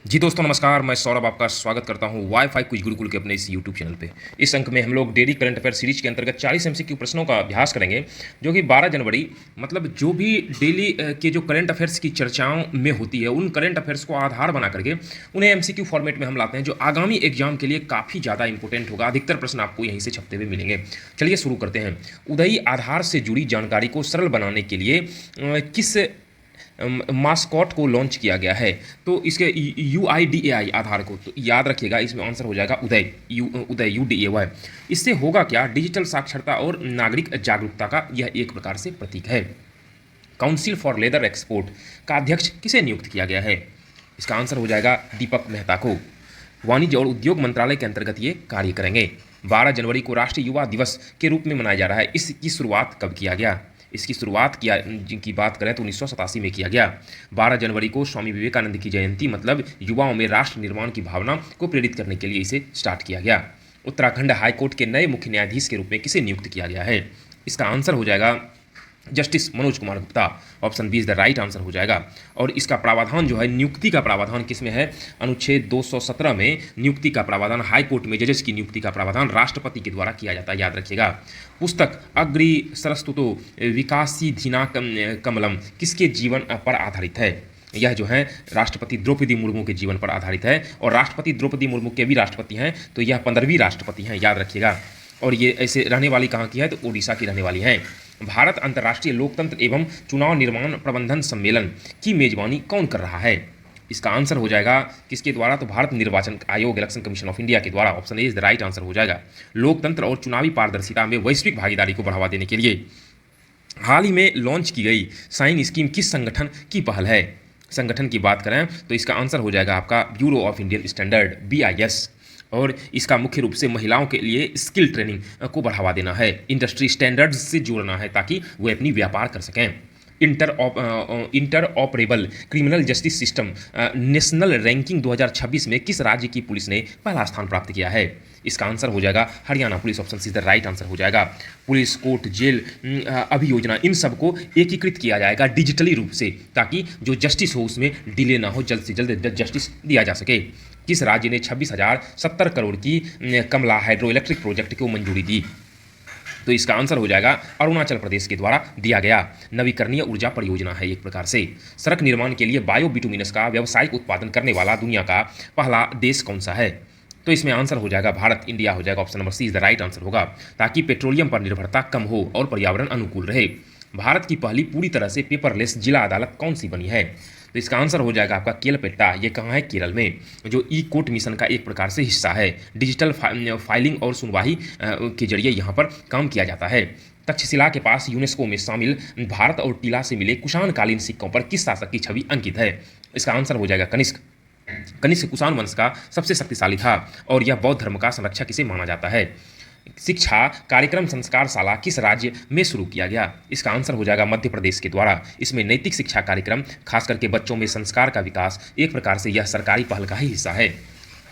जी दोस्तों नमस्कार, मैं सौरभ आपका स्वागत करता हूं वाईफाई क्विज गुरुकुल के अपने इस यूट्यूब चैनल पे। इस अंक में हम लोग डेली करंट अफेयर सीरीज के अंतर्गत 40 एमसीक्यू प्रश्नों का अभ्यास करेंगे, जो कि 12 जनवरी मतलब जो भी डेली के जो करंट अफेयर्स की चर्चाओं में होती है, उन करंट अफेयर्स को आधार बना करके उन्हें एमसीक्यू फॉर्मेट में हम लाते हैं, जो आगामी एग्जाम के लिए काफ़ी ज़्यादा इंपॉर्टेंट होगा। अधिकतर प्रश्न आपको यहीं से छपते हुए मिलेंगे। चलिए शुरू करते हैं। उदयी आधार से जुड़ी जानकारी को सरल बनाने के लिए किस मास्कॉट को लॉन्च किया गया है? तो इसके UIDAI आधार को तो याद रखिएगा, इसमें आंसर हो जाएगा उदय। उदय UDAY। इससे होगा क्या? डिजिटल साक्षरता और नागरिक जागरूकता का यह एक प्रकार से प्रतीक है। काउंसिल फॉर लेदर एक्सपोर्ट का अध्यक्ष किसे नियुक्त किया गया है? इसका आंसर हो जाएगा दीपक मेहता को। वाणिज्य और उद्योग मंत्रालय के अंतर्गत ये कार्य करेंगे। 12 जनवरी को राष्ट्रीय युवा दिवस के रूप में मनाया जा रहा है। इसकी शुरुआत कब किया गया? इसकी शुरुआत किया जिनकी बात करें तो 1987 में किया गया। 12 जनवरी को स्वामी विवेकानंद की जयंती मतलब युवाओं में राष्ट्र निर्माण की भावना को प्रेरित करने के लिए इसे स्टार्ट किया गया। उत्तराखंड हाईकोर्ट के नए मुख्य न्यायाधीश के रूप में किसे नियुक्त किया गया है? इसका आंसर हो जाएगा justice Manoj Kumar Gupta. Option B is the right answer हो जाएगा। और इसका प्रावधान जो है, नियुक्ति का प्रावधान किसमें है? अनुच्छेद 217 में नियुक्ति का प्रावधान, हाई कोर्ट में जजेस की नियुक्ति का प्रावधान राष्ट्रपति के द्वारा किया जाता है, याद रखिएगा। पुस्तक अग्रि सरस्तुतो विकासी धीना कमलम किसके जीवन पर आधारित है? यह जो है राष्ट्रपति द्रौपदी मुर्मू के जीवन पर आधारित है, और राष्ट्रपति द्रौपदी मुर्मू के भी राष्ट्रपति हैं, तो यह 15वीं राष्ट्रपति हैं, याद रखिएगा। और ये ऐसे रहने वाली कहाँ की है? तो उड़ीसा की रहने वाली हैं। भारत अंतर्राष्ट्रीय लोकतंत्र एवं चुनाव निर्माण प्रबंधन सम्मेलन की मेजबानी कौन कर रहा है? इसका आंसर हो जाएगा किसके द्वारा? तो भारत निर्वाचन आयोग, इलेक्शन कमीशन ऑफ इंडिया के द्वारा। Option A is the right answer हो जाएगा। लोकतंत्र और चुनावी पारदर्शिता में वैश्विक भागीदारी को बढ़ावा देने के लिए हाल ही में लॉन्च की गई साइन स्कीम किस संगठन की पहल है? संगठन की बात करें तो इसका आंसर हो जाएगा आपका bureau of Indian standard, BIS। और इसका मुख्य रूप से महिलाओं के लिए स्किल ट्रेनिंग को बढ़ावा देना है, इंडस्ट्री स्टैंडर्ड्स से जोड़ना है ताकि वे अपनी व्यापार कर सकें। Inter operable criminal justice system national ranking 2026 में किस राज्य की पुलिस ने पहला स्थान प्राप्त किया है? इसका आंसर हो जाएगा Haryana police. Option see the right answer हो जाएगा। पुलिस, कोर्ट, जेल अभियोजना, इन सबको एकीकृत किया जाएगा डिजिटली रूप से, ताकि जो जस्टिस हो उसमें डिले ना हो, जल्द से जल्द जस्टिस दिया जा सके। किस राज्य ने 26,070 करोड़ की कमला हाइड्रो इलेक्ट्रिक प्रोजेक्ट को मंजूरी दी? तो इसका आंसर हो जाएगा अरुणाचल प्रदेश के द्वारा दिया गया। नवीकरणीय ऊर्जा परियोजना है एक प्रकार से। सड़क निर्माण के लिए बायो बिटुमिनस का व्यावसायिक उत्पादन करने वाला दुनिया का पहला देश कौन सा है? तो इसमें आंसर हो जाएगा भारत, इंडिया हो जाएगा। Option number C is the right answer होगा, ताकि पेट्रोलियम पर निर्भरता कम हो और पर्यावरण अनुकूल रहे। भारत की पहली पूरी तरह से पेपरलेस जिला अदालत कौन सी बनी है? तो इसका आंसर हो जाएगा आपका केलपेट्टा। ये कहाँ है? केरल में, जो ई कोर्ट मिशन का एक प्रकार से हिस्सा है। डिजिटल फाइलिंग और सुनवाई के जरिए यहाँ पर काम किया जाता है। तक्षशिला के पास यूनेस्को में शामिल भारत और टीला से मिले कुषाणकालीन सिक्कों पर किस शासक की छवि अंकित है? इसका आंसर हो जाएगा कनिष्क। कनिष्क कुषाण वंश का सबसे शक्तिशाली था, और यह बौद्ध धर्म का संरक्षक इसे माना जाता है। शिक्षा कार्यक्रम संस्कारशाला किस राज्य में शुरू किया गया? इसका आंसर हो जाएगा मध्य प्रदेश के द्वारा। इसमें नैतिक शिक्षा कार्यक्रम, खास करके बच्चों में संस्कार का विकास, एक प्रकार से यह सरकारी पहल का ही हिस्सा है।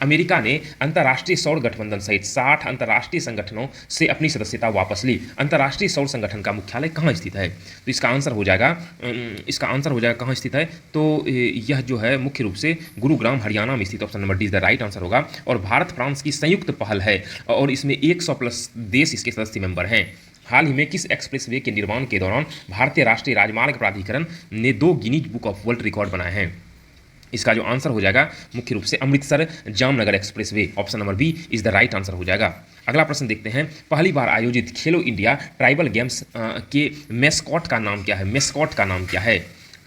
अमेरिका ने अंतर्राष्ट्रीय सौर गठबंधन सहित 60 अंतर्राष्ट्रीय संगठनों से अपनी सदस्यता वापस ली। अंतर्राष्ट्रीय सौर संगठन का मुख्यालय कहाँ स्थित है? तो इसका आंसर हो जाएगा कहाँ स्थित है? तो यह जो है मुख्य रूप से गुरुग्राम, हरियाणा में स्थित। Option number D is the right answer होगा। और भारत फ्रांस की संयुक्त पहल है, और इसमें 100+ देश इसके सदस्य मेंबर हैं। हाल ही में किस एक्सप्रेसवे के निर्माण के दौरान भारतीय राष्ट्रीय राजमार्ग प्राधिकरण ने 2 Guinness book of world record बनाए हैं? इसका जो आंसर हो जाएगा मुख्य रूप से Amritsar Jamnagar expressway. Option number B is the right answer हो जाएगा। अगला प्रश्न देखते हैं। पहली बार आयोजित खेलो इंडिया ट्राइबल गेम्स के मेस्कॉट का नाम क्या है? मेस्कॉट का नाम क्या है?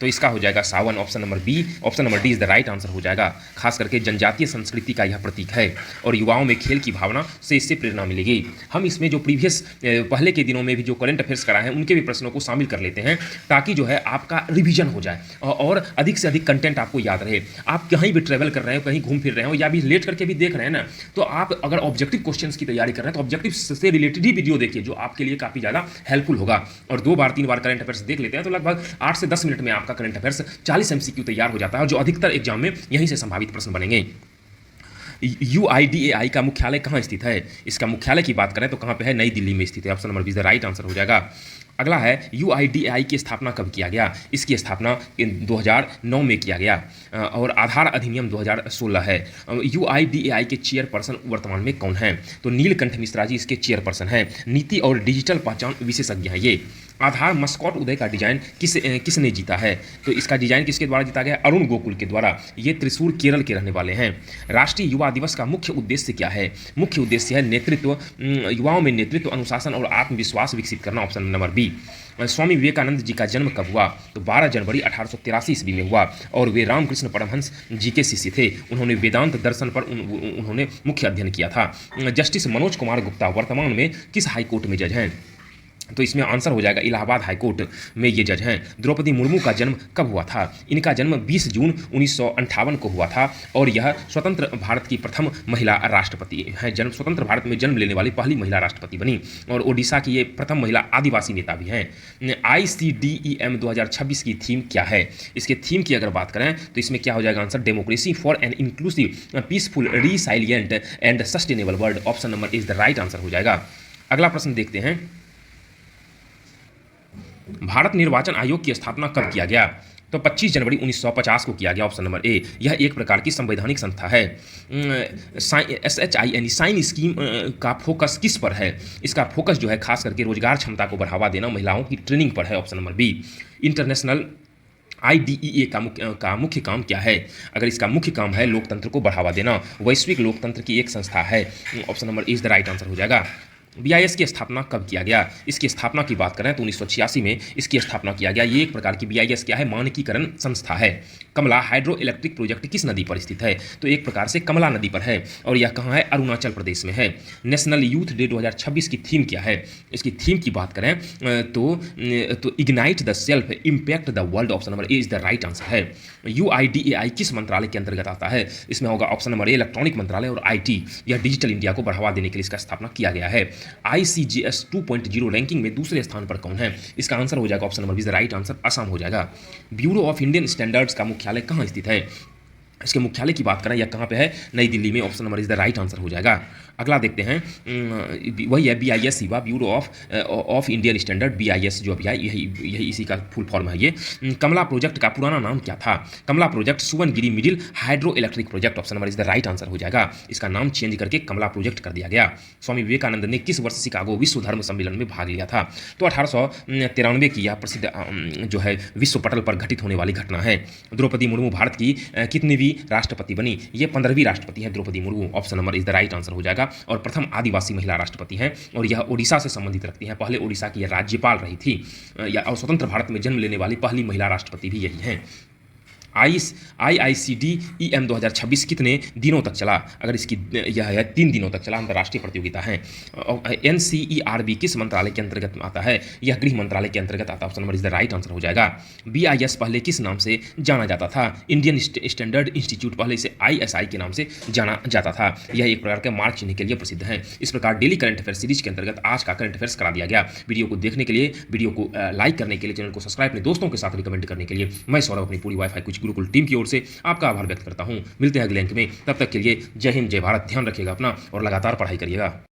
तो इसका हो जाएगा Sawan. Option number D is the right answer हो जाएगा। खास करके जनजातीय संस्कृति का यह प्रतीक है, और युवाओं में खेल की भावना से इससे प्रेरणा मिलेगी। हम इसमें जो प्रीवियस पहले के दिनों में भी जो करंट अफेयर्स कराए हैं उनके भी प्रश्नों को शामिल कर लेते हैं, ताकि जो है आपका रिवीजन हो जाए और अधिक से अधिक कंटेंट आपको याद रहे। आप कहीं भी ट्रैवल कर रहे हो, कहीं घूम फिर रहे हो, या भी लेट करके भी देख रहे हैं ना, तो आप अगर ऑब्जेक्टिव क्वेश्चन की तैयारी कर रहे हैं तो ऑब्जेक्टिव से रिलेटेड ही वीडियो देखिए, जो आपके लिए काफ़ी ज़्यादा हेल्पफुल होगा। और 2 बार 3 बार करंट अफेयर्स देख लेते हैं तो लगभग 8 से 10 मिनट में आपका करंट अफेयर्स 40 MCQ तैयार हो जाता है, और जो अधिकतर एग्जाम में यहीं से संभावित प्रश्न बनेंगे। UIDAI का मुख्यालय कहाँ स्थित है? इसका मुख्यालय की बात करें तो कहाँ पे है? नई दिल्ली में स्थित है। Option number B is the right answer हो जाएगा। अगला है UIDAI की स्थापना कब किया गया? इसकी स्थापना 2009 में किया गया और आधार अधिनियम 2016 है। UIDAI के चेयरपर्सन वर्तमान में कौन है? तो नीलकंठ मिश्रा जी इसके चेयरपर्सन हैं। नीति और डिजिटल पहचान विशेषज्ञ हैं ये। आधार मस्कॉट उदय का डिजाइन किसने जीता है? तो इसका डिजाइन किसके द्वारा जीता गया? अरुण गोकुल के द्वारा। ये त्रिशूर केरल के रहने वाले हैं। राष्ट्रीय युवा दिवस का मुख्य उद्देश्य क्या है? मुख्य उद्देश्य है नेतृत्व, युवाओं में नेतृत्व, अनुशासन और आत्मविश्वास विकसित करना। Option number B. Swami Vivekananda ji का जन्म कब हुआ? तो 12 जनवरी 1883 ईस्वी में हुआ और वे रामकृष्ण परमहंस जी के शिष्य थे। उन्होंने वेदांत दर्शन पर उन्होंने मुख्य अध्ययन किया था। जस्टिस मनोज कुमार गुप्ता वर्तमान में किस हाई कोर्ट में जज हैं? तो इसमें आंसर हो जाएगा इलाहाबाद हाईकोर्ट में ये जज हैं। द्रौपदी मुर्मू का जन्म कब हुआ था? इनका जन्म 20 जून 1958 को हुआ था और यह स्वतंत्र भारत की प्रथम महिला राष्ट्रपति हैं। स्वतंत्र भारत में जन्म लेने वाली पहली महिला राष्ट्रपति बनी और ओडिशा की ये प्रथम महिला आदिवासी नेता भी हैं। ICDEM 2026 की थीम क्या है? इसके थीम की अगर बात करें तो इसमें क्या हो जाएगा answer? Democracy for an inclusive peaceful resilient and sustainable world. Option number is the right answer हो जाएगा। अगला प्रश्न देखते हैं। भारत निर्वाचन आयोग की स्थापना कब किया गया? तो 25 जनवरी 1950 को किया गया। Option number A. यह एक प्रकार की संवैधानिक संस्था है। SHIN साइन स्कीम का फोकस किस पर है? इसका फोकस जो है खास करके रोजगार क्षमता को बढ़ावा देना, महिलाओं की ट्रेनिंग पर है। Option number B. International IDEA का मुख्य काम क्या है? अगर इसका मुख्य काम है लोकतंत्र को बढ़ावा देना, वैश्विक लोकतंत्र की एक संस्था है। Option number is the right answer हो जाएगा। BIS की स्थापना कब किया गया? इसकी स्थापना की बात करें तो 1986 में इसकी स्थापना किया गया। ये एक प्रकार की BIS क्या है? मानकीकरण संस्था है। कमला हाइड्रो इलेक्ट्रिक प्रोजेक्ट किस नदी पर स्थित है? तो एक प्रकार से कमला नदी पर है और यह कहाँ है? अरुणाचल प्रदेश में है। नेशनल यूथ डे 2026 की थीम क्या है? इसकी थीम की बात करें तो ignite the self, impact the world. Option number A is the right answer है। UIDAI किस मंत्रालय के अंतर्गत आता है? इसमें होगा ऑप्शन नंबर ए इलेक्ट्रॉनिक मंत्रालय और IT। यह डिजिटल इंडिया को बढ़ावा देने के लिए इसका स्थापना किया गया है। ICGS 2.0 रैंकिंग में दूसरे स्थान पर कौन है? इसका आंसर हो जाएगा option number B right answer, Assam हो जाएगा। ब्यूरो ऑफ इंडियन स्टैंडर्ड्स का मुख्यालय कहाँ स्थित है? इसके मुख्यालय की बात करें यह कहाँ पे है? नई दिल्ली में। Option number is the right answer हो जाएगा। अगला देखते हैं, वही है BIS सेवा, bureau of Indian standard. BIS जो अभी है यही इसी का फुल फॉर्म है ये। कमला प्रोजेक्ट का पुराना नाम क्या था? कमला प्रोजेक्ट सुवनगिरी middle hydro electric project. Option number is the right answer हो जाएगा। इसका नाम चेंज करके कमला प्रोजेक्ट कर दिया गया। स्वामी विवेकानंद ने किस वर्ष शिकागो विश्व धर्म सम्मेलन में भाग लिया था? तो 1893 की यह प्रसिद्ध जो है विश्व पटल पर घटित होने वाली घटना है। द्रौपदी मुर्मू भारत की कितनीवीं राष्ट्रपति बनी? ये 15वीं राष्ट्रपति है Droupadi Murmu. Option number is the right answer हो जाएगा और प्रथम आदिवासी महिला राष्ट्रपति हैं और यह ओडिशा से संबंधित रखती हैं। पहले ओडिशा की यह राज्यपाल रही थी और स्वतंत्र भारत में जन्म लेने वाली पहली महिला राष्ट्रपति भी यही हैं। IICDEM 2026 कितने दिनों तक चला? अगर इसकी यह है 3 दिनों तक चला। अंतर्राष्ट्रीय प्रतियोगिता है। NCERB किस मंत्रालय के अंतर्गत आता है? यह गृह मंत्रालय के अंतर्गत आता है। Option number is the right answer हो जाएगा। BIS पहले किस नाम से जाना जाता था? इंडियन स्टैंडर्ड इंस्टीट्यूट, पहले इसे ISI के नाम से जाना जाता था। यह एक प्रकार के मार्क चिन्ह के लिए प्रसिद्ध है। इस प्रकार डेली करंट अफेयर सीरीज के अंतर्गत आज का करंट अफेयर्स करा दिया गया। वीडियो को देखने के लिए, वीडियो को लाइक करने के लिए, चैनल को सब्सक्राइब, अपने दोस्तों के साथ रिकमेंड करने के लिए मैं सौरभ अपनी पूरी वाईफाई कुछ गुरुकुल टीम की ओर से आपका आभार व्यक्त करता हूं। मिलते हैं अगले अंक में, तब तक के लिए जय हिंद, जय भारत। ध्यान रखिएगा अपना और लगातार पढ़ाई करिएगा।